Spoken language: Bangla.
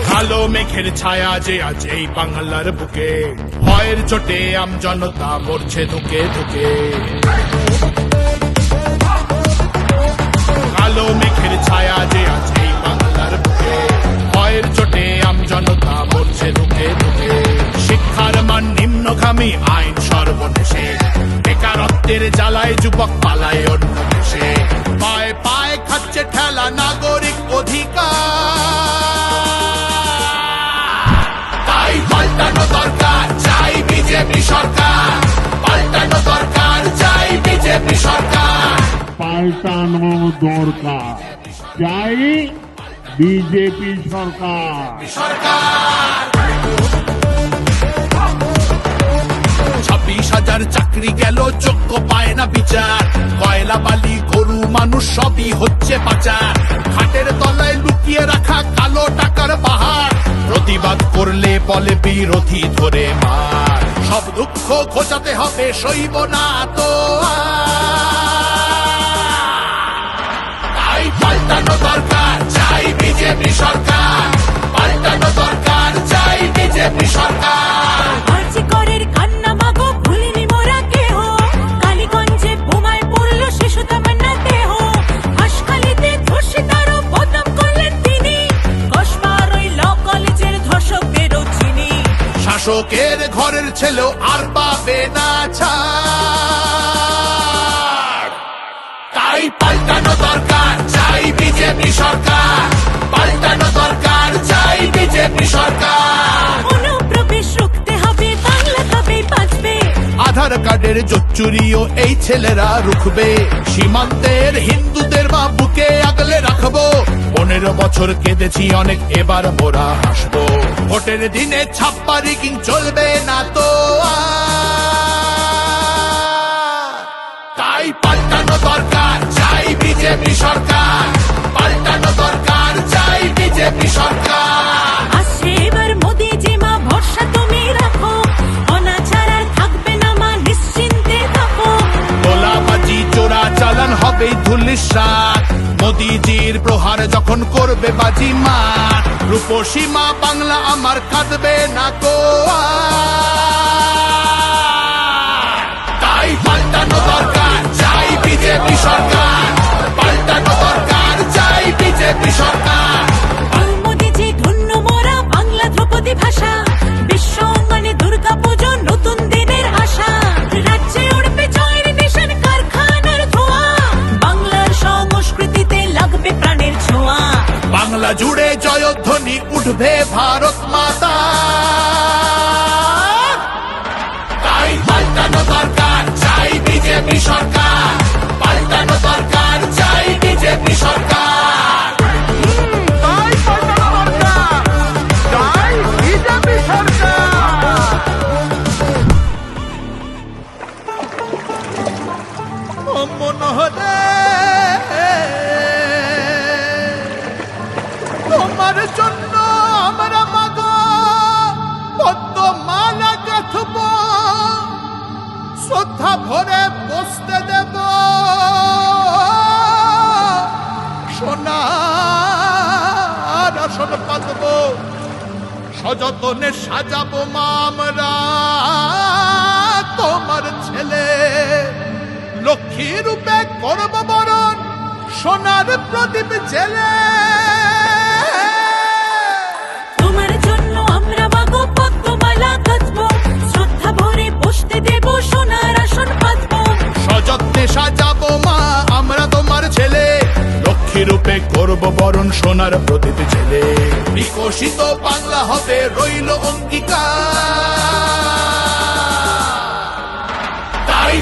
কালো মেঘের ছায়া যে আজ এই বাংলার বুকে, ভয়ের চোটে আমজনতা মরছে ধুকে ধুকে। কালো মেঘের ছায়া যে আজ এই বাংলার বুকে, ভয়ের চোটে আমজনতা মরছে ধুকে ধুকে। শিক্ষার মান নিম্নগামী, আইন সর্বনেশে, বেকারত্বের জ্বালায় যুবক পালায় অন্য দেশে। পায়ে পায়ে খাচ্ছে ঠেলা নাগরিক অধিকার, তাই পাল্টানো দরকার, চাই বিজেপি সরকার। পাল্টানো দরকার, চাই বিজেপি সরকার। পাল্টানো দরকার, চাই বিজেপি সরকার। সরকার 26,000 চাকরি গেল, যোগ্য পায় না বিচার। কয়লা বালি গরু মানুষ সবই হচ্ছে পাচার। খাটের তলায় লুকিয়ে রাখা কালো টাকার পাহাড়, প্রতিবাদ করলে বলে বিরোধী ধরে মার। সব দুঃখ ঘোচাতে হবে, সইব না তো তাই পাল্টানো দরকার, চাই বিজেপি সরকার। পাল্টানো দরকার, চাই বিজেপি সরকার। আরজি করের কান্না মাগো ভুলিনি মোরা কেহ, কালীগঞ্জে বোমায় পড়লো শিশু তামান্না দেহ। হাসখালিতে ধর্ষিতারও বদনাম করলেন তিনি, কসবার ওই ল কলেজের ধর্ষকদেরও চিনি। শাসকের ঘরের ছেলেও আর পাবে না ছাড়, তাই পাল্টানো দরকার, চাই বিজেপি সরকার। পাল্টানো দরকার, চাই বিজেপি সরকার। অনুপ্রবেশ রুখতে হবে, বাংলা তবেই বাঁচবে। আধার কার্ডের জোচ্চুরিও এই ছেলেরা রুখবে। সীমান্তের হিন্দুদের মা বুকে আগলে রাখবো। 15 বছর কেঁদেছি অনেক, এবার মোরা হাসবো। ভোটের দিনে ছাপ্পা রিগিং চলবে না তো আর। তাই পাল্টানো দরকার, চাই বিজেপি সরকার। পাল্টানো দরকার, চাই বিজেপি সরকার। আসছে এবার মোদি জি মা, ভরসা তুমি রাখো। অনাচার আর থাকবে না মা, নিশ্চিন্তে থাকো। গোলাবাজি চোরা চালান হবে ধুলিসাৎ, মোদিজির প্রহার যখন করবে বাজি মা। রূপসী মা বাংলা আমার কাঁদবে না তো আর। তাই পাল্টানো দরকার, চাই বিজেপি সরকার। পাল্টানো দরকার, চাই বিজেপি সরকার। মোদিজি ধন্য মোরা, বাংলা ধ্রুপদী ভাষা। বিশ্ব অঙ্গনে দুর্গা পুজো, নতুন দিনের আশা। রাজ্যে উড়বে জয়ের নিশান, কারখানার ধোঁয়া। বাংলার সংস্কৃতিতে লাগবে প্রাণের ছোঁয়া। বাংলা জুড়ে জয়ধ্বনি উঠবে ভারত মাতা, তাই পাল্টানো দরকার, চাই বিজেপি সরকার। পাল্টানো দরকার, চাই বিজেপি সরকার। তাই পাল্টানো দরকার, চাই বিজেপি সরকার। ও মনোহরে, তোমার জন্য আমরা মাগো পদ্মমালা গাঁথব, শ্রদ্ধা ভরে বসতে দেব। সোনার আসন পাতব, সযতনে সাজাবো মা আমরা তোমার ছেলে। লক্ষ্মী রূপে করব বরণ, সোনার প্রদীপ জেলে। তোমার জন্য আমরা মাগো পদ্মমালা গাঁথবো, শ্রদ্ধা ভরে বসতে দেব, সোনার আসন পাতবো। সযত্নে সাজাবো মা আমরা তোমার ছেলে। লক্ষ্মী রূপে করব বরণ, সোনার প্রদীপ জেলে। বিকশিত বাংলা হবে রইল অঙ্গীকার, তাই